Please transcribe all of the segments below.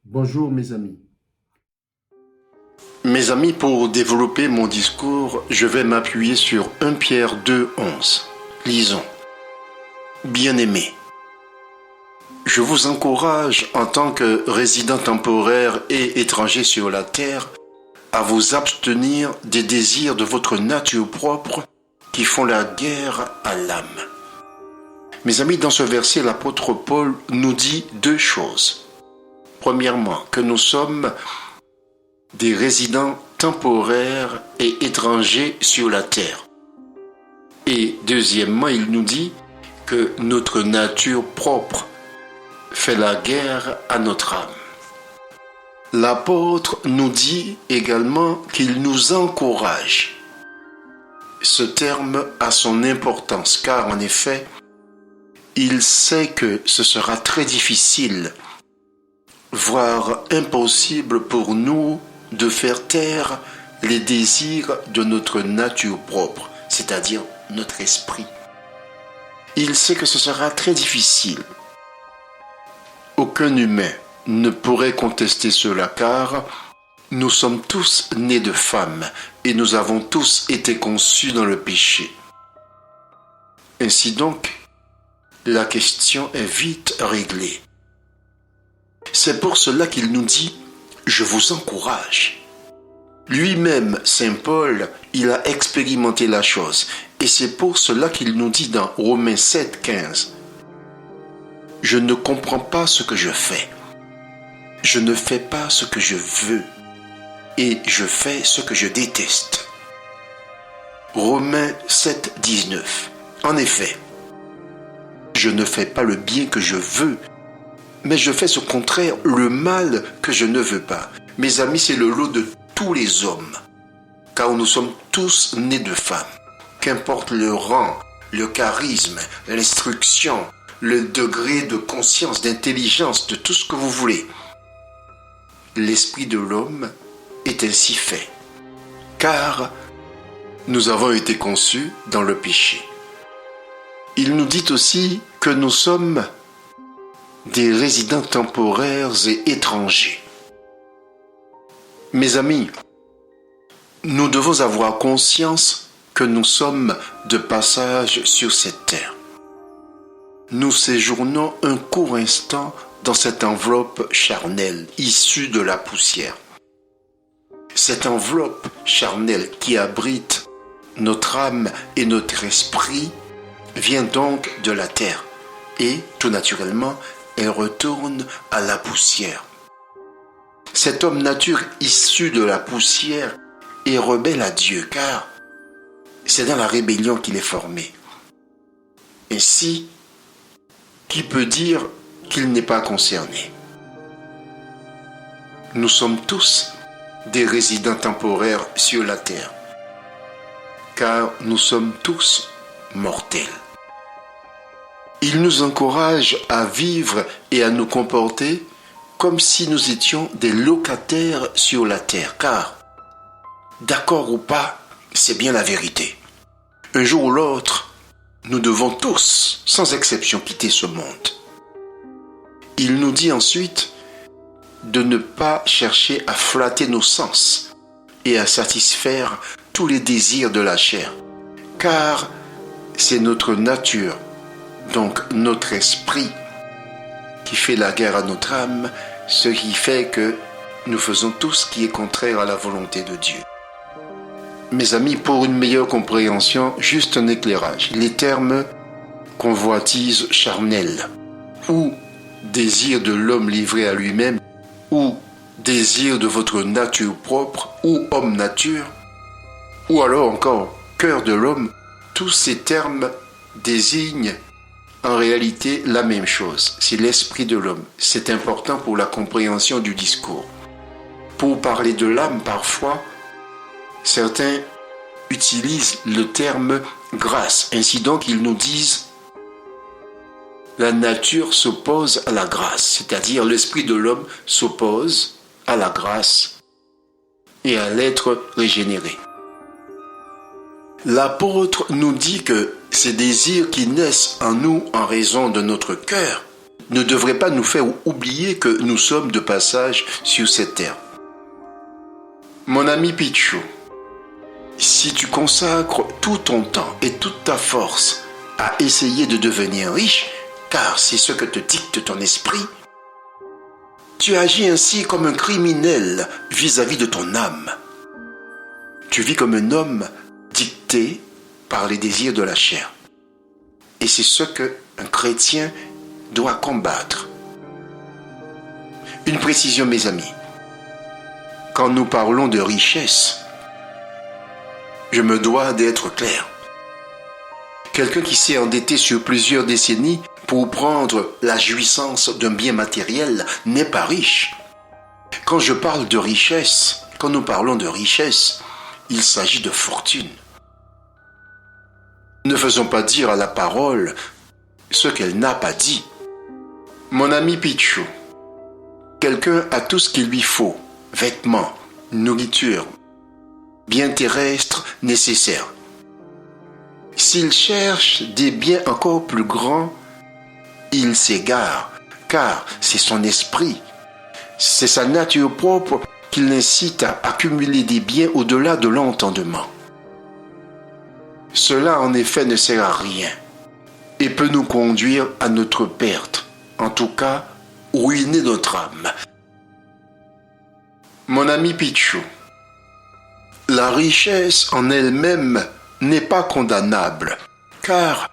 Bonjour mes amis. Mes amis, pour développer mon discours, je vais m'appuyer sur 1 Pierre 2,11. Lisons. Bien-aimés, je vous encourage en tant que résident temporaire et étranger sur la terre à vous abstenir des désirs de votre nature propre qui font la guerre à l'âme. Mes amis, dans ce verset, l'apôtre Paul nous dit 2 choses. Premièrement, que nous sommes des résidents temporaires et étrangers sur la terre. Et deuxièmement, il nous dit que notre nature propre fait la guerre à notre âme. L'apôtre nous dit également qu'il nous encourage. Ce terme a son importance car en effet, il sait que ce sera très difficile, voire impossible pour nous de faire taire les désirs de notre nature propre, c'est-à-dire notre esprit. Il sait que ce sera très difficile. Aucun humain ne pourrait contester cela car nous sommes tous nés de femmes et nous avons tous été conçus dans le péché. Ainsi donc, la question est vite réglée. C'est pour cela qu'il nous dit « Je vous encourage ». Lui-même, Saint Paul, il a expérimenté la chose. Et c'est pour cela qu'il nous dit dans Romains 7, 15 « Je ne comprends pas ce que je fais. Je ne fais pas ce que je veux. Et je fais ce que je déteste. » Romains 7, 19 « En effet, je ne fais pas le bien que je veux, mais je fais au contraire le mal que je ne veux pas. » Mes amis, c'est le lot de tous les hommes, car nous sommes tous nés de femmes. Qu'importe le rang, le charisme, l'instruction, le degré de conscience, d'intelligence, de tout ce que vous voulez. L'esprit de l'homme est ainsi fait, car nous avons été conçus dans le péché. Il nous dit aussi que nous sommes des résidents temporaires et étrangers. Mes amis, nous devons avoir conscience que nous sommes de passage sur cette terre. Nous séjournons un court instant dans cette enveloppe charnelle issue de la poussière. Cette enveloppe charnelle qui abrite notre âme et notre esprit vient donc de la terre et, tout naturellement, elle retourne à la poussière. Cet homme nature issu de la poussière est rebelle à Dieu, car c'est dans la rébellion qu'il est formé. Ainsi, qui peut dire qu'il n'est pas concerné? Nous sommes tous des résidents temporaires sur la terre, car nous sommes tous mortels. Il nous encourage à vivre et à nous comporter comme si nous étions des locataires sur la terre, car, d'accord ou pas, c'est bien la vérité. Un jour ou l'autre, nous devons tous, sans exception, quitter ce monde. Il nous dit ensuite de ne pas chercher à flatter nos sens et à satisfaire tous les désirs de la chair, car c'est notre nature, donc notre esprit, qui fait la guerre à notre âme, ce qui fait que nous faisons tout ce qui est contraire à la volonté de Dieu. Mes amis, pour une meilleure compréhension, juste un éclairage. Les termes convoitise charnelle, ou désir de l'homme livré à lui-même, ou désir de votre nature propre, ou homme nature, ou alors encore cœur de l'homme, tous ces termes désignent en réalité la même chose, c'est l'esprit de l'homme. C'est important pour la compréhension du discours. Pour parler de l'âme, parfois, certains utilisent le terme grâce. Ainsi donc, ils nous disent la nature s'oppose à la grâce, c'est-à-dire l'esprit de l'homme s'oppose à la grâce et à l'être régénéré. L'apôtre nous dit que ces désirs qui naissent en nous en raison de notre cœur ne devrait pas nous faire oublier que nous sommes de passage sur cette terre. Mon ami Pichou, si tu consacres tout ton temps et toute ta force à essayer de devenir riche, car c'est ce que te dicte ton esprit, tu agis ainsi comme un criminel vis-à-vis de ton âme. Tu vis comme un homme dicté par les désirs de la chair. Et c'est ce qu'un chrétien doit combattre. Une précision, mes amis. Quand nous parlons de richesse, je me dois d'être clair. Quelqu'un qui s'est endetté sur plusieurs décennies pour prendre la jouissance d'un bien matériel n'est pas riche. Quand je parle de richesse, quand nous parlons de richesse, il s'agit de fortune. Ne faisons pas dire à la parole ce qu'elle n'a pas dit. Mon ami Pichou, quelqu'un a tout ce qu'il lui faut, vêtements, nourriture, biens terrestres nécessaires. S'il cherche des biens encore plus grands, il s'égare, car c'est son esprit, c'est sa nature propre qui l'incite à accumuler des biens au-delà de l'entendement. Cela, en effet, ne sert à rien et peut nous conduire à notre perte, en tout cas, ruiner notre âme. Mon ami Pichou, la richesse en elle-même n'est pas condamnable, car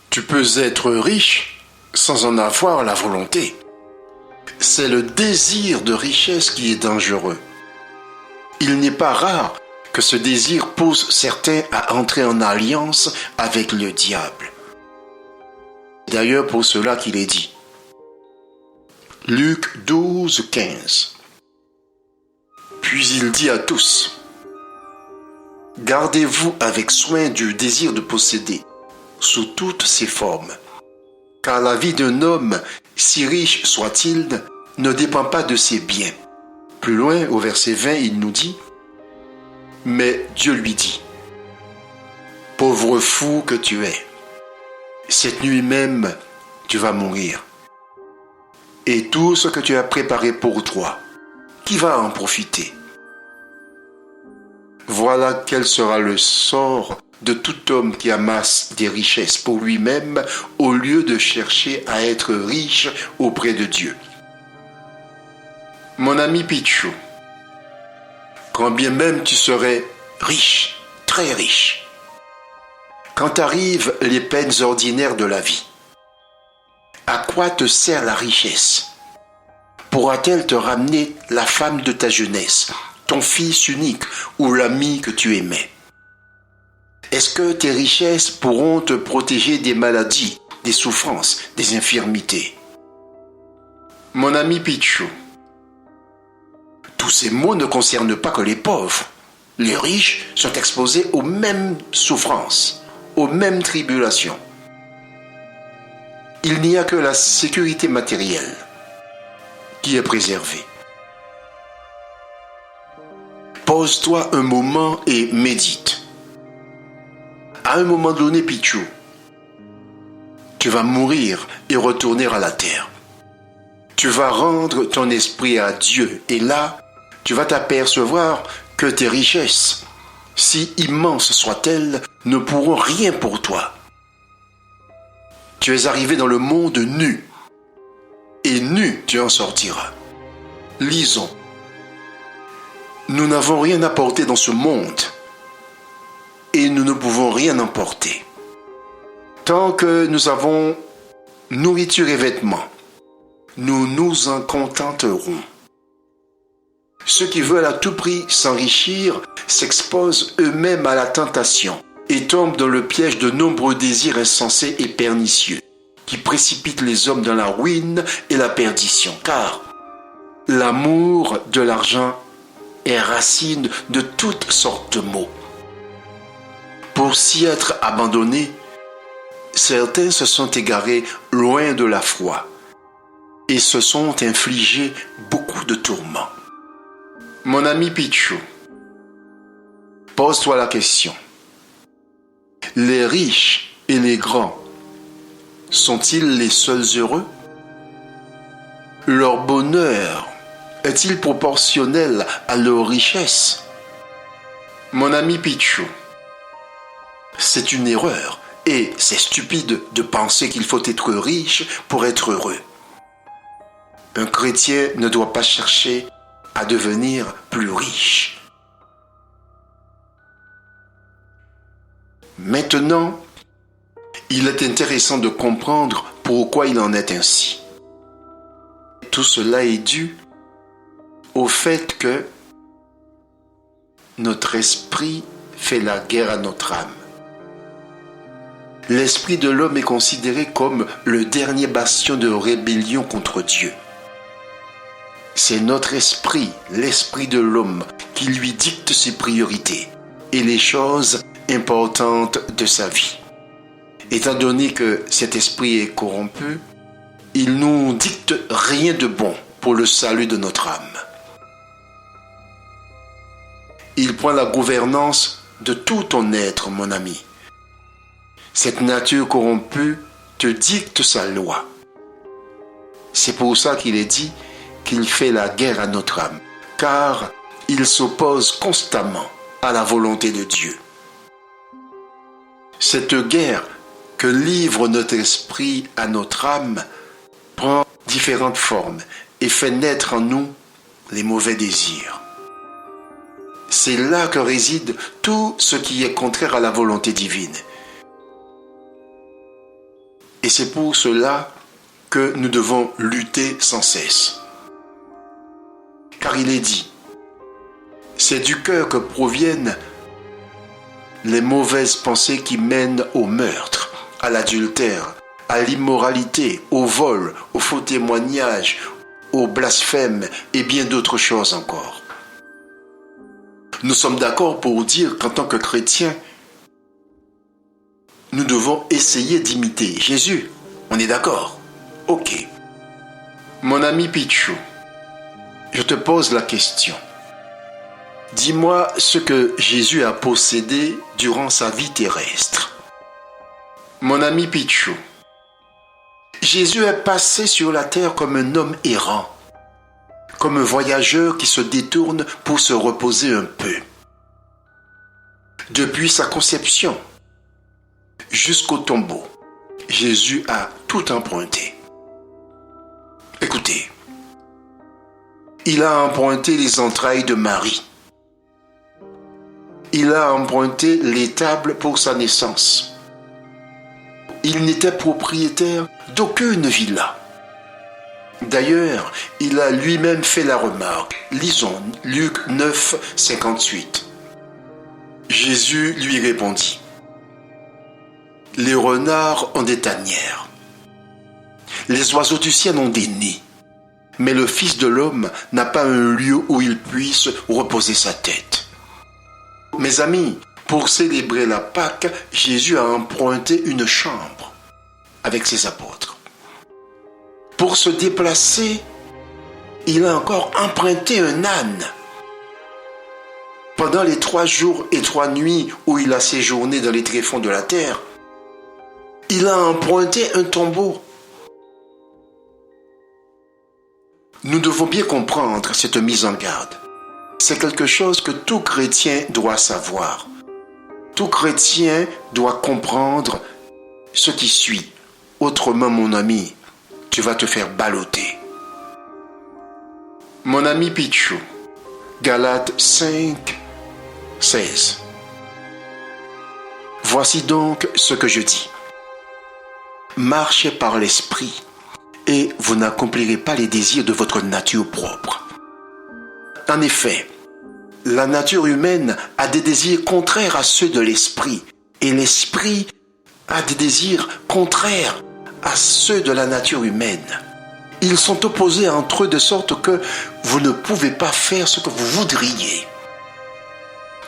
tu peux être riche sans en avoir la volonté. C'est le désir de richesse qui est dangereux. Il n'est pas rare que ce désir pousse certains à entrer en alliance avec le diable. C'est d'ailleurs pour cela qu'il est dit. Luc 12, 15. Puis il dit à tous, « Gardez-vous avec soin du désir de posséder, sous toutes ses formes, car la vie d'un homme, si riche soit-il, ne dépend pas de ses biens. » Plus loin, au verset 20, il nous dit, « Mais Dieu lui dit, « Pauvre fou que tu es, cette nuit même, tu vas mourir. Et tout ce que tu as préparé pour toi, qui va en profiter? » Voilà quel sera le sort de tout homme qui amasse des richesses pour lui-même au lieu de chercher à être riche auprès de Dieu. Mon ami Pichou, quand bien même tu serais riche, très riche, quand arrivent les peines ordinaires de la vie, à quoi te sert la richesse? Pourra-t-elle te ramener la femme de ta jeunesse, ton fils unique ou l'ami que tu aimais? Est-ce que tes richesses pourront te protéger des maladies, des souffrances, des infirmités? Mon ami Pichou, tous ces maux ne concernent pas que les pauvres. Les riches sont exposés aux mêmes souffrances, aux mêmes tribulations. Il n'y a que la sécurité matérielle qui est préservée. Pose-toi un moment et médite. À un moment donné, Pichou, tu vas mourir et retourner à la terre. Tu vas rendre ton esprit à Dieu et là, tu vas t'apercevoir que tes richesses, si immenses soient-elles, ne pourront rien pour toi. Tu es arrivé dans le monde nu, et nu tu en sortiras. Lisons. Nous n'avons rien apporté dans ce monde, et nous ne pouvons rien emporter. Tant que nous avons nourriture et vêtements, nous nous en contenterons. Ceux qui veulent à tout prix s'enrichir s'exposent eux-mêmes à la tentation et tombent dans le piège de nombreux désirs insensés et pernicieux qui précipitent les hommes dans la ruine et la perdition. Car l'amour de l'argent est racine de toutes sortes de maux. Pour s'y être abandonnés, certains se sont égarés loin de la foi et se sont infligés beaucoup de tourments. Mon ami Pichou, pose-toi la question. Les riches et les grands sont-ils les seuls heureux? Leur bonheur est-il proportionnel à leur richesse? Mon ami Pichou, c'est une erreur et c'est stupide de penser qu'il faut être riche pour être heureux. Un chrétien ne doit pas chercher à devenir plus riche. Maintenant, il est intéressant de comprendre pourquoi il en est ainsi. Tout cela est dû au fait que notre esprit fait la guerre à notre âme. L'esprit de l'homme est considéré comme le dernier bastion de rébellion contre Dieu. C'est notre esprit, l'esprit de l'homme, qui lui dicte ses priorités et les choses importantes de sa vie. Étant donné que cet esprit est corrompu, il nous dicte rien de bon pour le salut de notre âme. Il prend la gouvernance de tout ton être, mon ami. Cette nature corrompue te dicte sa loi. C'est pour ça qu'il est dit qu'il fait la guerre à notre âme, car il s'oppose constamment à la volonté de Dieu. Cette guerre que livre notre esprit à notre âme prend différentes formes et fait naître en nous les mauvais désirs. C'est là que réside tout ce qui est contraire à la volonté divine. Et c'est pour cela que nous devons lutter sans cesse. Car il est dit, c'est du cœur que proviennent les mauvaises pensées qui mènent au meurtre, à l'adultère, à l'immoralité, au vol, au faux témoignage, au blasphème et bien d'autres choses encore. Nous sommes d'accord pour dire qu'en tant que chrétiens, nous devons essayer d'imiter Jésus. On est d'accord? Ok. Mon ami Pichou, je te pose la question. Dis-moi ce que Jésus a possédé durant sa vie terrestre. Mon ami Pichou, Jésus est passé sur la terre comme un homme errant, comme un voyageur qui se détourne pour se reposer un peu. Depuis sa conception jusqu'au tombeau, Jésus a tout emprunté. Écoutez, il a emprunté les entrailles de Marie. Il a emprunté l'étable pour sa naissance. Il n'était propriétaire d'aucune villa. D'ailleurs, il a lui-même fait la remarque. Lisons Luc 9, 58. Jésus lui répondit, « Les renards ont des tanières. Les oiseaux du ciel ont des nids. Mais le Fils de l'homme n'a pas un lieu où il puisse reposer sa tête. » Mes amis, pour célébrer la Pâque, Jésus a emprunté une chambre avec ses apôtres. Pour se déplacer, il a encore emprunté un âne. Pendant les 3 jours et 3 nuits où il a séjourné dans les tréfonds de la terre, il a emprunté un tombeau. Nous devons bien comprendre cette mise en garde. C'est quelque chose que tout chrétien doit savoir. Tout chrétien doit comprendre ce qui suit. Autrement, mon ami, tu vas te faire balloter. Mon ami Pichou, Galates 5, 16. Voici donc ce que je dis. Marchez par l'esprit et vous n'accomplirez pas les désirs de votre nature propre. En effet, la nature humaine a des désirs contraires à ceux de l'esprit et l'esprit a des désirs contraires à ceux de la nature humaine. Ils sont opposés entre eux de sorte que vous ne pouvez pas faire ce que vous voudriez.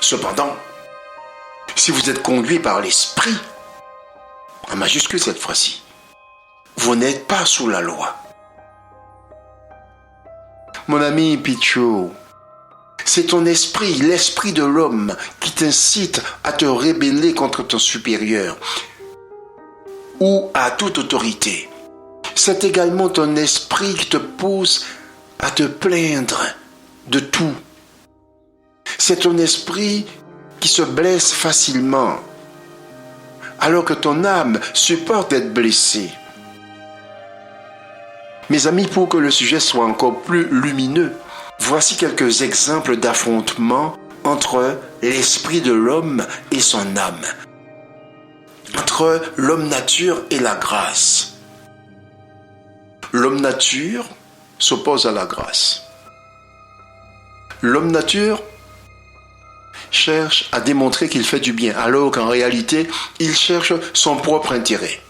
Cependant, si vous êtes conduit par l'esprit, en majuscule cette fois-ci, vous n'êtes pas sous la loi. Mon ami Pichou, c'est ton esprit, l'esprit de l'homme, qui t'incite à te rébeller contre ton supérieur ou à toute autorité. C'est également ton esprit qui te pousse à te plaindre de tout. C'est ton esprit qui se blesse facilement, alors que ton âme supporte d'être blessée. Mes amis, pour que le sujet soit encore plus lumineux, voici quelques exemples d'affrontements entre l'esprit de l'homme et son âme, entre l'homme nature et la grâce. L'homme nature s'oppose à la grâce. L'homme nature cherche à démontrer qu'il fait du bien, alors qu'en réalité, il cherche son propre intérêt.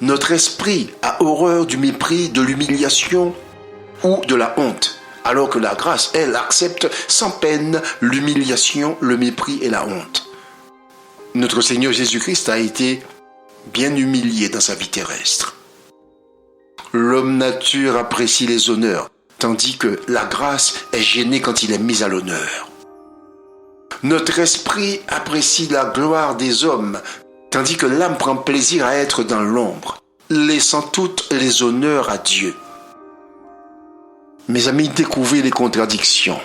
Notre esprit a horreur du mépris, de l'humiliation ou de la honte, alors que la grâce, elle, accepte sans peine l'humiliation, le mépris et la honte. Notre Seigneur Jésus-Christ a été bien humilié dans sa vie terrestre. L'homme nature apprécie les honneurs, tandis que la grâce est gênée quand il est mis à l'honneur. Notre esprit apprécie la gloire des hommes, tandis que l'âme prend plaisir à être dans l'ombre, laissant toutes les honneurs à Dieu. Mes amis, découvrez les contradictions,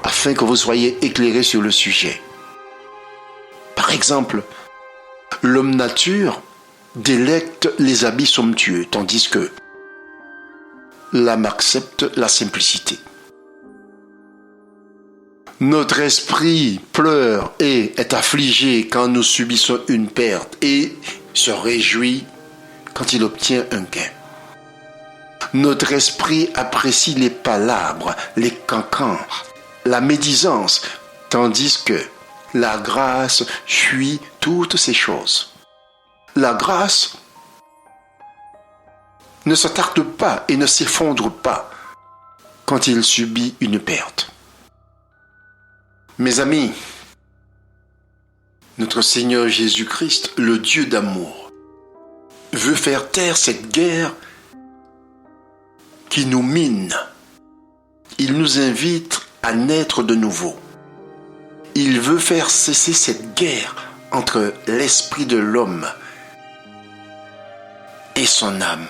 afin que vous soyez éclairés sur le sujet. Par exemple, l'homme nature délecte les habits somptueux, tandis que l'âme accepte la simplicité. Notre esprit pleure et est affligé quand nous subissons une perte et se réjouit quand il obtient un gain. Notre esprit apprécie les palabres, les cancans, la médisance, tandis que la grâce fuit toutes ces choses. La grâce ne s'attarde pas et ne s'effondre pas quand il subit une perte. Mes amis, notre Seigneur Jésus-Christ, le Dieu d'amour, veut faire taire cette guerre qui nous mine. Il nous invite à naître de nouveau. Il veut faire cesser cette guerre entre l'esprit de l'homme et son âme,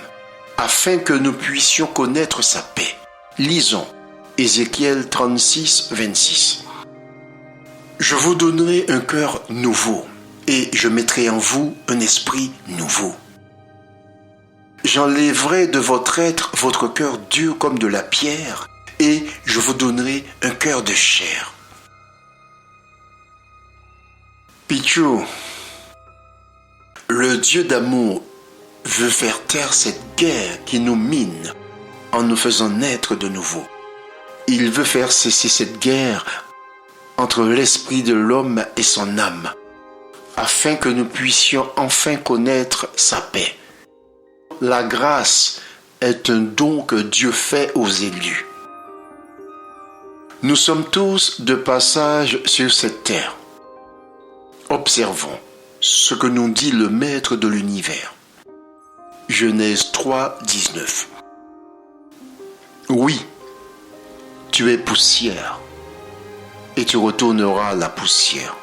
afin que nous puissions connaître sa paix. Lisons Ézéchiel 36, 26. Je vous donnerai un cœur nouveau, et je mettrai en vous un esprit nouveau. J'enlèverai de votre être votre cœur dur comme de la pierre, et je vous donnerai un cœur de chair. Pichou, le Dieu d'amour veut faire taire cette guerre qui nous mine en nous faisant naître de nouveau. Il veut faire cesser cette guerre entre l'esprit de l'homme et son âme, afin que nous puissions enfin connaître sa paix. La grâce est un don que Dieu fait aux élus. Nous sommes tous de passage sur cette terre. Observons ce que nous dit le Maître de l'univers. Genèse 3, 19. Oui, tu es poussière, et tu retourneras à la poussière.